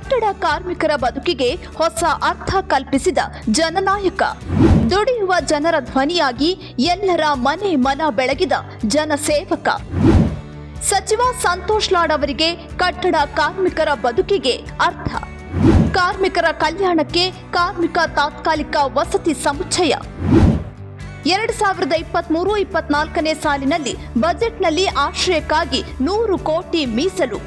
ಕಟ್ಟಡ ಕಾರ್ಮಿಕರ ಬದುಕಿಗೆ ಹೊಸ ಅರ್ಥ ಕಲ್ಪಿಸಿದ ಜನನಾಯಕ. ದುಡಿಯುವ ಜನರ ಧ್ವನಿಯಾಗಿ ಎಲ್ಲರ ಮನೆ ಮನ ಬೆಳಗಿದ ಜನಸೇವಕ. ಸಚಿವ ಸಂತೋಷ್ ಲಾಡ್ ಅವರಿಗೆ ಕಟ್ಟಡ ಕಾರ್ಮಿಕರ ಬದುಕಿಗೆ ಅರ್ಥ. ಕಾರ್ಮಿಕರ ಕಲ್ಯಾಣಕ್ಕೆ ಕಾರ್ಮಿಕ ತಾತ್ಕಾಲಿಕ ವಸತಿ ಸಮುಚ್ಚಯ. 2023-24ನೇ ಸಾಲಿನಲ್ಲಿ ಬಜೆಟ್ನಲ್ಲಿ ಆಶ್ರಯಕ್ಕಾಗಿ 100 ಕೋಟಿ ಮೀಸಲು.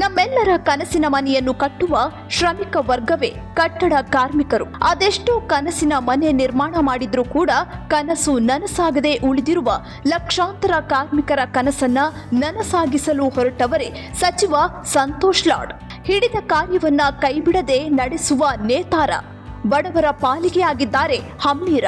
ನಮ್ಮೆಲ್ಲರ ಕನಸಿನ ಮನೆಯನ್ನು ಕಟ್ಟುವ ಶ್ರಮಿಕ ವರ್ಗವೇ ಕಟ್ಟಡ ಕಾರ್ಮಿಕರು. ಅದೆಷ್ಟೋ ಕನಸಿನ ಮನೆ ನಿರ್ಮಾಣ ಮಾಡಿದ್ರೂ ಕೂಡ ಕನಸು ನನಸಾಗದೆ ಉಳಿದಿರುವ ಲಕ್ಷಾಂತರ ಕಾರ್ಮಿಕರ ಕನಸನ್ನ ನನಸಾಗಿಸಲು ಹೊರಟವರೇ ಸಚಿವ ಸಂತೋಷ್ ಲಾಡ್. ಹಿಡಿದ ಕಾರ್ಯವನ್ನ ಕೈಬಿಡದೆ ನಡೆಸುವ ನೇತಾರ. ಬಡವರ ಪಾಲಿಗೆ ಆಗಿದ್ದಾರೆ ಹಮ್ಮೀರ.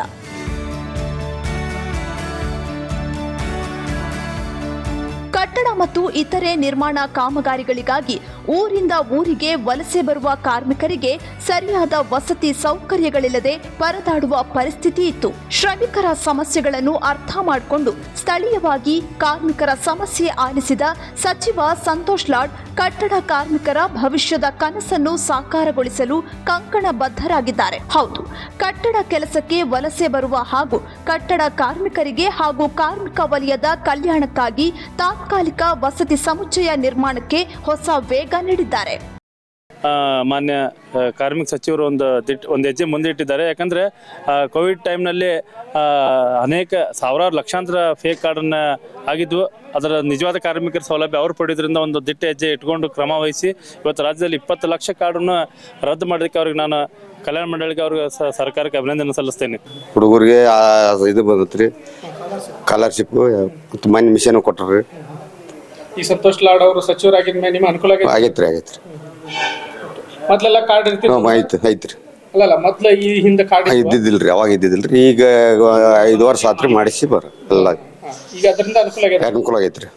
ಕಟ್ಟಡ ಮತ್ತು ಇತರೆ ನಿರ್ಮಾಣ ಕಾಮಗಾರಿಗಳಿಗಾಗಿ ಊರಿಂದ ಊರಿಗೆ ವಲಸೆ ಬರುವ ಕಾರ್ಮಿಕರಿಗೆ ಸರಿಯಾದ ವಸತಿ ಸೌಕರ್ಯಗಳಿಲ್ಲದೆ ಪರದಾಡುವ ಪರಿಸ್ಥಿತಿ ಇತ್ತು. ಶ್ರಮಿಕರ ಸಮಸ್ಯೆಗಳನ್ನು ಅರ್ಥ ಮಾಡಿಕೊಂಡು ಸ್ಥಳೀಯವಾಗಿ ಕಾರ್ಮಿಕರ ಸಮಸ್ಯೆ ಆಲಿಸಿದ ಸಚಿವ ಸಂತೋಷ್ ಲಾಡ್ ಕಟ್ಟಡ ಕಾರ್ಮಿಕರ ಭವಿಷ್ಯದ ಕನಸನ್ನು ಸಾಕಾರಗೊಳಿಸಲು ಕಂಕಣಬದ್ಧರಾಗಿದ್ದಾರೆ. ಹೌದು, ಕಟ್ಟಡ ಕೆಲಸಕ್ಕೆ ವಲಸೆ ಬರುವ ಹಾಗೂ ಕಟ್ಟಡ ಕಾರ್ಮಿಕರಿಗೆ ಹಾಗೂ ಕಾರ್ಮಿಕ ವಲಯದ ಕಲ್ಯಾಣಕ್ಕಾಗಿ ತಾತ್ಕಾಲಿಕ ವಸತಿ ಸಮುಚ್ಚಯ ನಿರ್ಮಾಣಕ್ಕೆ ಹೊಸ ವೇಗ ನೀಡಿದ್ದಾರೆ. ಮಾನ್ಯ ಕಾರ್ಮಿಕ ಸಚಿವರು ಒಂದು ಹೆಜ್ಜೆ ಮುಂದೆ ಇಟ್ಟಿದ್ದಾರೆ. ಯಾಕಂದರೆ ಕೋವಿಡ್ ಟೈಮ್ನಲ್ಲಿ ಅನೇಕ ಸಾವಿರಾರು ಲಕ್ಷಾಂತರ ಫೇಕ್ ಕಾರ್ಡನ್ನು ಆಗಿದ್ವು. ಅದರ ನಿಜವಾದ ಕಾರ್ಮಿಕರ ಸೌಲಭ್ಯ ಅವರು ಪಡೆಯೋದ್ರಿಂದ ಒಂದು ದಿಟ್ಟ ಹೆಜ್ಜೆ ಇಟ್ಕೊಂಡು ಕ್ರಮ ವಹಿಸಿ ಇವತ್ತು ರಾಜ್ಯದಲ್ಲಿ 20 ಲಕ್ಷ ಕಾರ್ಡನ್ನು ರದ್ದು ಮಾಡೋದಕ್ಕೆ ಅವ್ರಿಗೆ ನಾನು ಕಲ್ಯಾಣ ಮಂಡಳಿಗೆ ಅವ್ರಿಗೆ ಸರ್ಕಾರಕ್ಕೆ ಅಭಿನಂದನೆ ಸಲ್ಲಿಸ್ತೇನೆ. ಹುಡುಗರಿಗೆ ಇದು ಬಂದತ್ರಿ, ಸ್ಕಾಲರ್ಶಿಪ್ ಮತ್ತು ಮನೆ ಮಿಷನ್ ಕೊಟ್ಟರು. ಈ ಸಂತೋಷ್ ಲಾಡ್ ಅವರು ಸಚಿವರಾಗಿದ್ದ ಮೇಲೆ ನಿಮ್ಮ ಅನುಕೂಲ ಆಗೈತ್ರಿ. ಮೊದಲೆಲ್ಲ ಕಾರ್ಡ್ ಇರ್ತಿತ್ತು. ಐತ್ರಿ. ಅಲ್ಲ ಮೊದಲು ಈ ಹಿಂದೆ ಕಾರ್ಡ್ ಇದ್ದಿದ್ದಿಲ್ರಿ, ಅವಾಗ ಇದ್ದಿದ್ದಿಲ್ರಿ. ಈಗ 5 ವರ್ಷ ಆತ್ರಿ ಮಾಡಿಸಿ ಎಲ್ಲ ಈಗ ಅದರಿಂದ ಅನುಕೂಲ ಆಗೈತ್ರಿ.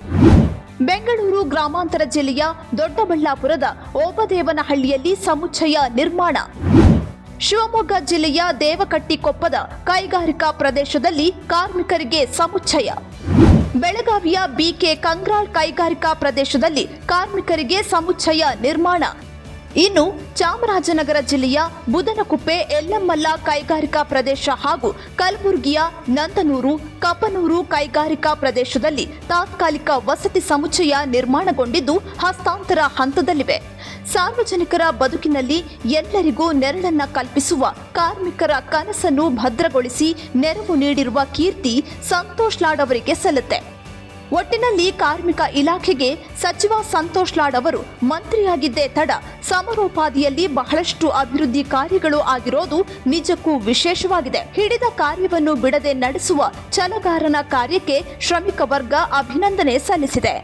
ಬೆಂಗಳೂರು ಗ್ರಾಮಾಂತರ ಜಿಲ್ಲೆಯ ದೊಡ್ಡಬಳ್ಳಾಪುರದ ಓಬದೇವನಹಳ್ಳಿಯಲ್ಲಿ ಸಮುಚ್ಚಯ ನಿರ್ಮಾಣ. ಶಿವಮೊಗ್ಗ ಜಿಲ್ಲೆಯ ದೇವಕಟ್ಟಿಕೊಪ್ಪದ ಕೈಗಾರಿಕಾ ಪ್ರದೇಶದಲ್ಲಿ ಕಾರ್ಮಿಕರಿಗೆ ಸಮುಚ್ಚಯ. ಬೆಳಗಾವಿಯ ಬಿಕೆ ಕಂಗ್ರಾಳ್ ಕೈಗಾರಿಕಾ ಪ್ರದೇಶದಲ್ಲಿ ಕಾರ್ಮಿಕರಿಗೆ ಸಮುಚ್ಚಯ ನಿರ್ಮಾಣ. ಇನ್ನು ಚಾಮರಾಜನಗರ ಜಿಲ್ಲೆಯ ಬುದನಕುಪ್ಪೆ ಎಲ್ಲಮ್ಮಲ್ಲ ಕೈಗಾರಿಕಾ ಪ್ರದೇಶ ಹಾಗೂ ಕಲಬುರಗಿಯ ನಂದನೂರು ಕಪ್ಪನೂರು ಕೈಗಾರಿಕಾ ಪ್ರದೇಶದಲ್ಲಿ ತಾತ್ಕಾಲಿಕ ವಸತಿ ಸಮುಚ್ಚಯ ನಿರ್ಮಾಣಗೊಂಡಿದ್ದು ಹಸ್ತಾಂತರ ಹಂತದಲ್ಲಿವೆ. ಸಾರ್ವಜನಿಕರ ಬದುಕಿನಲ್ಲಿ ಎಲ್ಲರಿಗೂ ನೆರಳನ್ನ ಕಲ್ಪಿಸುವ ಕಾರ್ಮಿಕರ ಕನಸನ್ನು ಭದ್ರಗೊಳಿಸಿ ನೆರವು ನೀಡಿರುವ ಕೀರ್ತಿ ಸಂತೋಷ್ ಲಾಡ್ ಅವರಿಗೆ ಸಲ್ಲುತ್ತೆ. ಒಟ್ಟಿನಲ್ಲಿ ಕಾರ್ಮಿಕ ಇಲಾಖೆಗೆ ಸಚಿವ ಸಂತೋಷ್ ಲಾಡ್ ಅವರು ಮಂತ್ರಿಯಾಗಿದ್ದೇ ತಡ ಸಮರೋಪಾದಿಯಲ್ಲಿ ಬಹಳಷ್ಟು ಅಭಿವೃದ್ಧಿ ಕಾರ್ಯಗಳು ಆಗಿರೋದು ನಿಜಕ್ಕೂ ವಿಶೇಷವಾಗಿದೆ. ಹಿಡಿದ ಕಾರ್ಯವನ್ನು ಬಿಡದೆ ನಡೆಸುವ ಛಲಗಾರನ ಕಾರ್ಯಕ್ಕೆ ಶ್ರಮಿಕ ವರ್ಗ ಅಭಿನಂದನೆ ಸಲ್ಲಿಸಿದೆ.